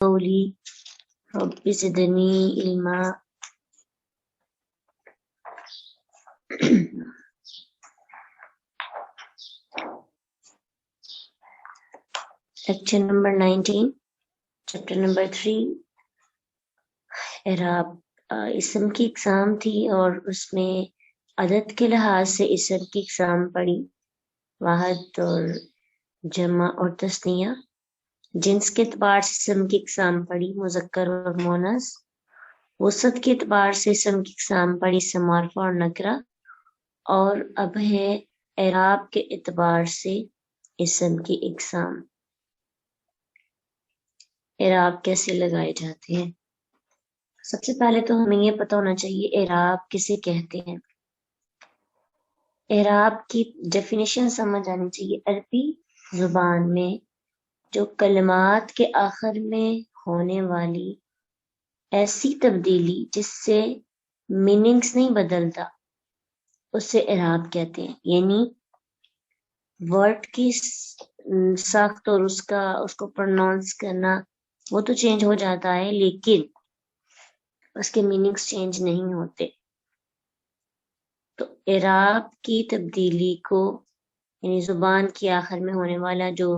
قولی رب زدنی علما. لیکچر نمبر 19 چیپٹر نمبر 3 اعراب. اسم کی اقسام تھی اور اس میں عدد کے لحاظ سے اسم کی اقسام پڑھی، واحد اور جمع اور تثنیہ. جنس کے اعتبار سے اسم کی اقسام پڑھی، مذکر اور مؤنث. وسعت کے اعتبار سے اسم کی اقسام پڑھی، اسم معرفہ اور نکرہ. اور اب ہے اعراب کے اعتبار سے اسم کی اقسام. اعراب کیسے لگائے جاتے ہیں؟ سب سے پہلے تو ہمیں یہ پتہ ہونا چاہیے اعراب کسے کہتے ہیں. اعراب کی ڈیفینیشن سمجھ آنی چاہیے. عربی زبان میں جو کلمات کے آخر میں ہونے والی ایسی تبدیلی جس سے میننگز نہیں بدلتا اسے اعراب کہتے ہیں. یعنی ورڈ کی ساخت اور اس کو پروناؤنس کرنا وہ تو چینج ہو جاتا ہے لیکن اس کے میننگز چینج نہیں ہوتے. تو اعراب کی تبدیلی کو یعنی زبان کے آخر میں ہونے والا جو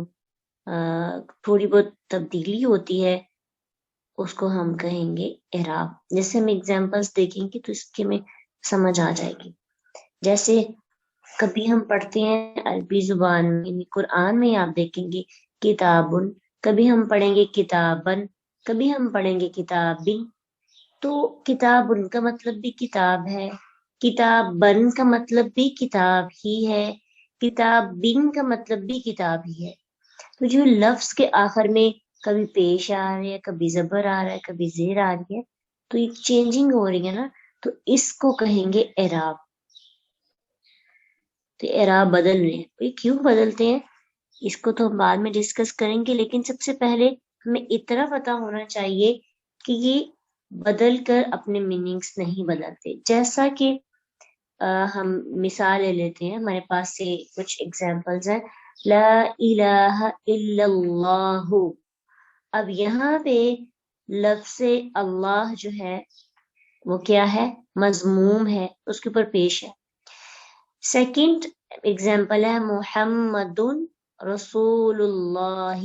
تھوڑی بہت تبدیلی ہوتی ہے اس کو ہم کہیں گے اعراب. جیسے ہم اگزامپلس دیکھیں گے تو اس کے میں سمجھ آ جائے گی. جیسے کبھی ہم پڑھتے ہیں عربی زبان میں، یعنی قرآن میں آپ دیکھیں گے کتابن، کبھی ہم پڑھیں گے کتابن، کبھی ہم پڑھیں گے کتابن. تو کتابن کا مطلب بھی کتاب ہے، کتابن کا مطلب بھی کتاب ہی ہے، کتابن کا مطلب بھی کتاب ہی ہے. تو جو لفظ کے آخر میں کبھی پیش آ رہا ہے، کبھی زبر آ رہا ہے، کبھی زیر آ رہی ہے، تو یہ چینجنگ ہو رہی ہے نا، تو اس کو کہیں گے اعراب. تو اعراب بدل رہے ہیں. یہ کیوں بدلتے ہیں اس کو تو ہم بعد میں ڈسکس کریں گے، لیکن سب سے پہلے ہمیں اتنا پتا ہونا چاہیے کہ یہ بدل کر اپنے میننگز نہیں بدلتے. جیسا کہ ہم مثال لے لیتے ہیں، ہمارے پاس سے کچھ ایگزامپلز ہیں. لا الہ الا اللہ. اب یہاں پہ لفظ اللہ جو ہے وہ کیا ہے؟ مضموم ہے، اس کے اوپر پیش ہے. سیکنڈ ایگزامپل ہے محمد رسول اللہ.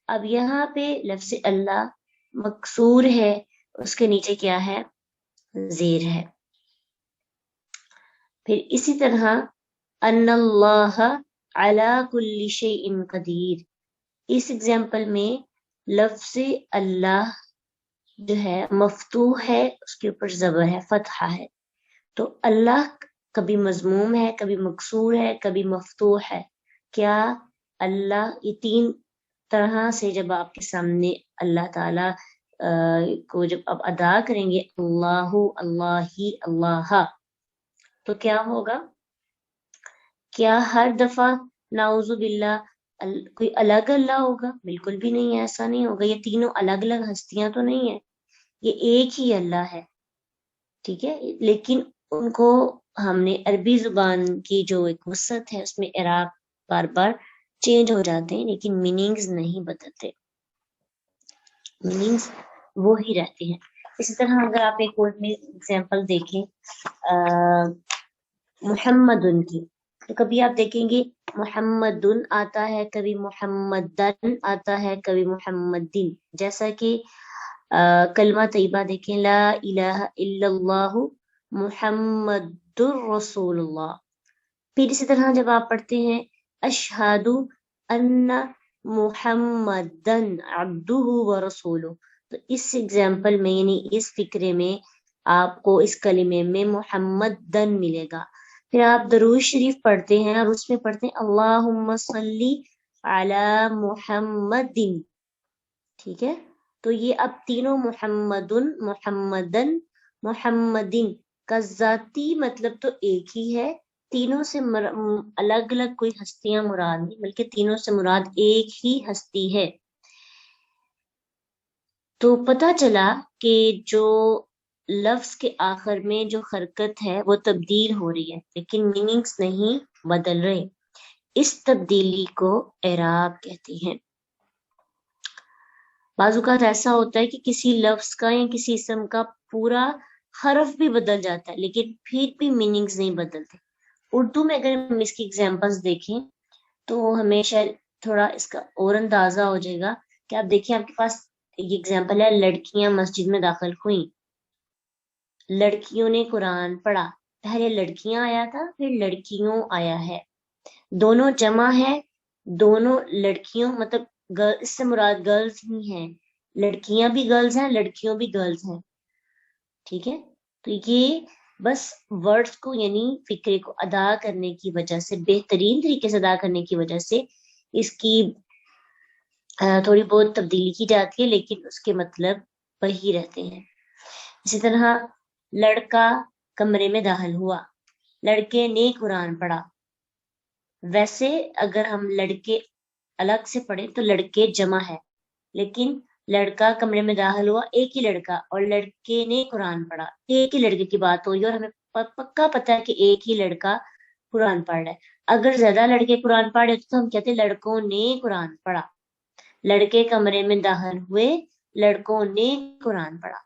اب یہاں پہ لفظ اللہ مکسور ہے، اس کے نیچے کیا ہے؟ زیر ہے. پھر اسی طرح ان اللہ علی کل شیء قدیر. اس ایگزامپل میں لفظ اللہ جو ہے مفتوح ہے، اس کے اوپر زبر ہے، فتحہ ہے. تو اللہ کبھی مضموم ہے، کبھی مکسور ہے، کبھی مفتوح ہے. کیا اللہ یہ تین طرح سے جب آپ کے سامنے اللہ تعالی کو جب آپ ادا کریں گے اللہ اللہ ہی اللہ، تو کیا ہوگا؟ کیا ہر دفعہ نعوذ باللہ کوئی الگ اللہ ہوگا؟ بالکل بھی نہیں ہے، ایسا نہیں ہوگا. یہ تینوں الگ الگ ہستیاں تو نہیں ہیں، یہ ایک ہی اللہ ہے. ٹھیک ہے، لیکن ان کو ہم نے عربی زبان کی جو ایک وسعت ہے اس میں اعراب بار بار چینج ہو جاتے ہیں لیکن میننگز نہیں بدلتے، میننگز وہی رہتے ہیں. اسی طرح اگر آپ ایک اور میں ایگزامپل دیکھیں محمدن کی، تو کبھی آپ دیکھیں گے محمدن آتا ہے، کبھی محمدن آتا ہے، کبھی محمدین. جیسا کہ کلمہ طیبہ دیکھیں، لا الہ الا اللہ محمد رسول اللہ. پھر اسی طرح جب آپ پڑھتے ہیں اشہد ان محمدن عبدہ ورسولہ، تو اس ایگزامپل میں یعنی اس فقرے میں آپ کو اس کلمے میں محمدن ملے گا. پھر آپ درود شریف پڑھتے ہیں اور اس میں پڑھتے ہیں اللہم صلی علی محمدن. ٹھیک ہے، تو یہ اب تینوں محمدن محمدن محمدن کا ذاتی مطلب تو ایک ہی ہے، تینوں سے الگ الگ کوئی ہستیاں مراد نہیں بلکہ تینوں سے مراد ایک ہی ہستی ہے. تو پتہ چلا کہ جو لفظ کے آخر میں جو حرکت ہے وہ تبدیل ہو رہی ہے لیکن میننگز نہیں بدل رہے. اس تبدیلی کو اعراب کہتے ہیں. بعض औक़ात ऐसा होता है कि किसी लफ्ज का या किसी इसम का पूरा हरफ भी बदल जाता है लेकिन फिर भी मीनिंग्स नहीं बदलते। उर्दू में अगर हम इसकी एग्जांपल्स देखें तो हमें शायद थोड़ा इसका और अंदाजा हो जाएगा कि आप देखिए आपके पास एक एग्जांपल है, लड़कियां मस्जिद में दाखिल हुई, लड़कियों ने कुरान पढ़ा। पहले लड़कियां आया था, फिर लड़कियों आया है, दोनों जमा है, दोनों लड़कियों मतलब गर्ल, इससे मुराद गर्ल्स ही हैं, लड़कियां भी गर्ल्स हैं, लड़कियों भी गर्ल्स हैं। ठीक है, तो ये बस वर्ड्स को यानी फिक्रे को अदा करने की वजह से, बेहतरीन तरीके से अदा करने की वजह से इसकी थोड़ी बहुत तब्दीली की जाती है, लेकिन उसके मतलब वही रहते हैं। इसी तरह लड़का कमरे में दाखिल हुआ, लड़के ने कुरान पढ़ा। वैसे अगर हम लड़के अलग से पढ़े तो लड़के जमा है, लेकिन लड़का कमरे में दाखिल हुआ, एक ही लड़का, और लड़के ने कुरान पढ़ा, एक ही लड़के की बात हुई और हमें पक्का पता है कि एक ही लड़का कुरान पढ़ रहा है। अगर ज्यादा लड़के कुरान पढ़ रहे तो हम कहते हैं लड़कों ने कुरान पढ़ा। लड़के कमरे में दाखिल हुए, लड़कों ने कुरान पढ़ा।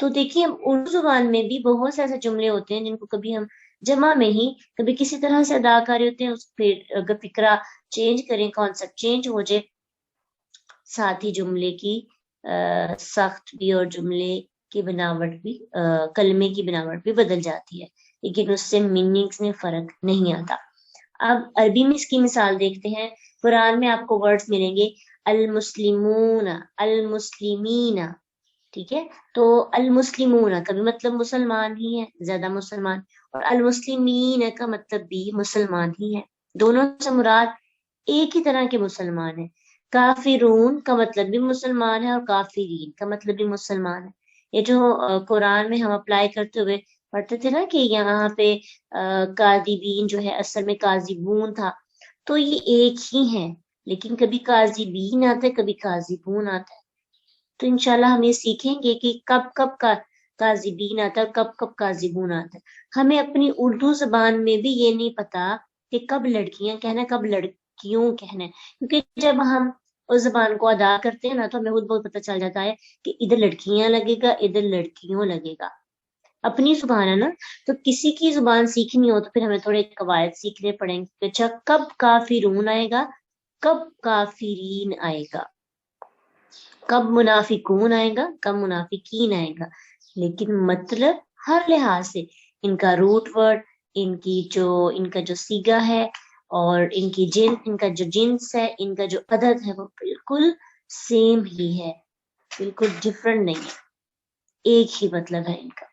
तो देखिए उर्दू जुबान में भी बहुत से ऐसे जुमले होते हैं जिनको कभी हम जमा में ही कभी किसी तरह से अदा कर रहे होते हैं, उस फिर अगर फिक्रा चेंज करें, कॉन्सेप्ट चेंज हो जाए, साथ ही जुमले की सख्त भी और जुमले की बनावट भी कलमे की बनावट भी बदल जाती है, लेकिन उससे मीनिंग्स में फर्क नहीं आता। अब अरबी में इसकी मिसाल देखते हैं। कुरान में आपको वर्ड्स मिलेंगे अल मुस्लिमूना, अल मुस्लिमीना। ठीक है, तो अल मुस्लिमूना का भी मतलब मुसलमान ही है, ज्यादा मुसलमान, और अल मुस्लिमीन का मतलब भी मुसलमान ही है। दोनों से मुराद एक ही तरह के मुसलमान है। काफिरून का मतलब भी मुसलमान है और काफिरीन का मतलब भी मुसलमान है। ये जो कुरान में हम अप्लाई करते हुए पढ़ते थे ना कि यहाँ पे कादिबीन जो है असल में काजिबून था, तो ये एक ही है, लेकिन कभी काजिबीन आता है, कभी काजिबून आता है। तो इंशाल्लाह हम ये सीखेंगे कि कब कब का काजिबीन आता है और कब कब काजिबून आता है। हमें अपनी उर्दू जबान में भी ये नहीं पता कि कब लड़कियां कहना है, कब लड़कियों कहना है, क्योंकि जब हम उस जबान को अदा करते हैं ना तो हमें खुद बहुत पता चल जाता है कि इधर लड़कियां लगेगा, इधर लड़कियों लगेगा। अपनी जुबान है ना, तो किसी की जुबान सीखनी हो तो फिर हमें थोड़े कवायद सीखने पड़ेंगे कि अच्छा कब काफिरून आएगा, कब काफिरीन आएगा, कब मुनाफिकून आएगा, कब मुनाफिकीन आएगा, लेकिन मतलब हर लिहाज से इनका रूट वर्ड, इनका जो सीगा है और इनका जो जिन्स है, इनका जो अदद है वो बिल्कुल सेम ही है, बिल्कुल डिफरेंट नहीं है, एक ही मतलब है इनका।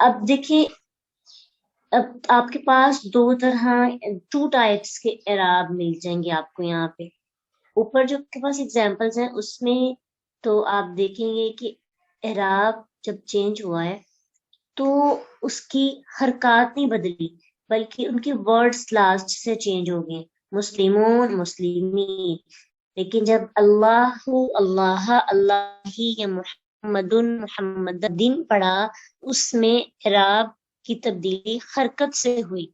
अब देखिए, अब आपके पास टू टाइप्स के एराब मिल जाएंगे आपको यहाँ पे। ऊपर जो आपके पास एग्जाम्पल्स हैं उसमें तो आप देखेंगे कि एराब जब चेंज हुआ है तो उसकी हरकत नहीं बदली, बल्कि उनके वर्ड्स लास्ट से चेंज हो गए, मुस्लिमून मुस्लिमी। लेकिन जब अल्लाहु अल्लाह अल्लाही या मुहम्मदुन मुहम्मदीन पढ़ा, उसमें एराब की तब्दीली हरकत से हुई।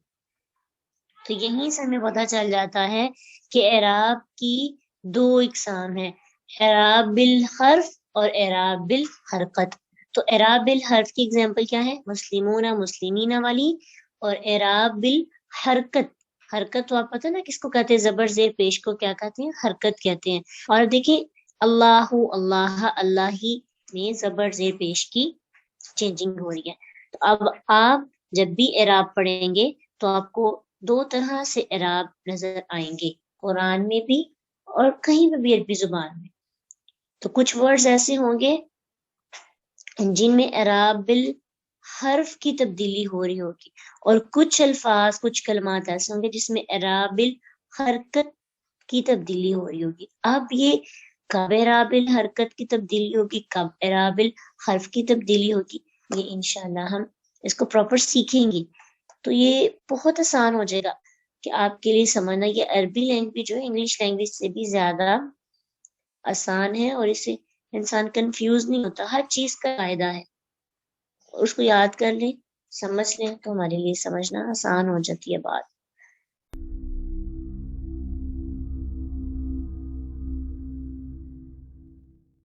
तो यहीं से हमें पता चल जाता है कि एराब की दो इकसाम है, एराब बिल हर्फ और एराब बिल हरकत। तो एराब बिल हर्फ की एग्जांपल क्या है, मुस्लिमूना मुस्लिमीना वाली, और एराब बिल हरकत, हरकत तो आप पता ना किसको कहते हैं, जबर जेर पेश को क्या कहते हैं, हरकत कहते हैं। और देखिए अल्लाहु अल्लाह अल्लाही में जबर जेर पेश की चेंजिंग हो रही है। तो अब आप जब भी एराब पढ़ेंगे तो आपको दो तरह से एराब नजर आएंगे, कुरान में भी और कहीं पे भी अरबी जुबान में। तो कुछ वर्ड्स ऐसे होंगे जिनमें एराब बिल हर्फ की तब्दीली हो रही होगी, और कुछ अल्फाज कुछ कलमात ऐसे होंगे जिसमें एराब बिल हरकत की तब्दीली हो रही होगी। अब ये कब एराब बिल हरकत की तब्दीली होगी, कब एराब बिल हर्फ की तब्दीली होगी, ये इंशाल्लाह हम इसको प्रॉपर सीखेंगे। तो ये बहुत आसान हो जाएगा कि आपके लिए समझना। ये अरबी लैंग्वेज जो है इंग्लिश लैंग्वेज से भी ज्यादा आसान है, और इससे इंसान कंफ्यूज नहीं होता, हर चीज का कायदा है, उसको याद कर लें, समझ लें तो हमारे लिए समझना आसान हो जाती है बात।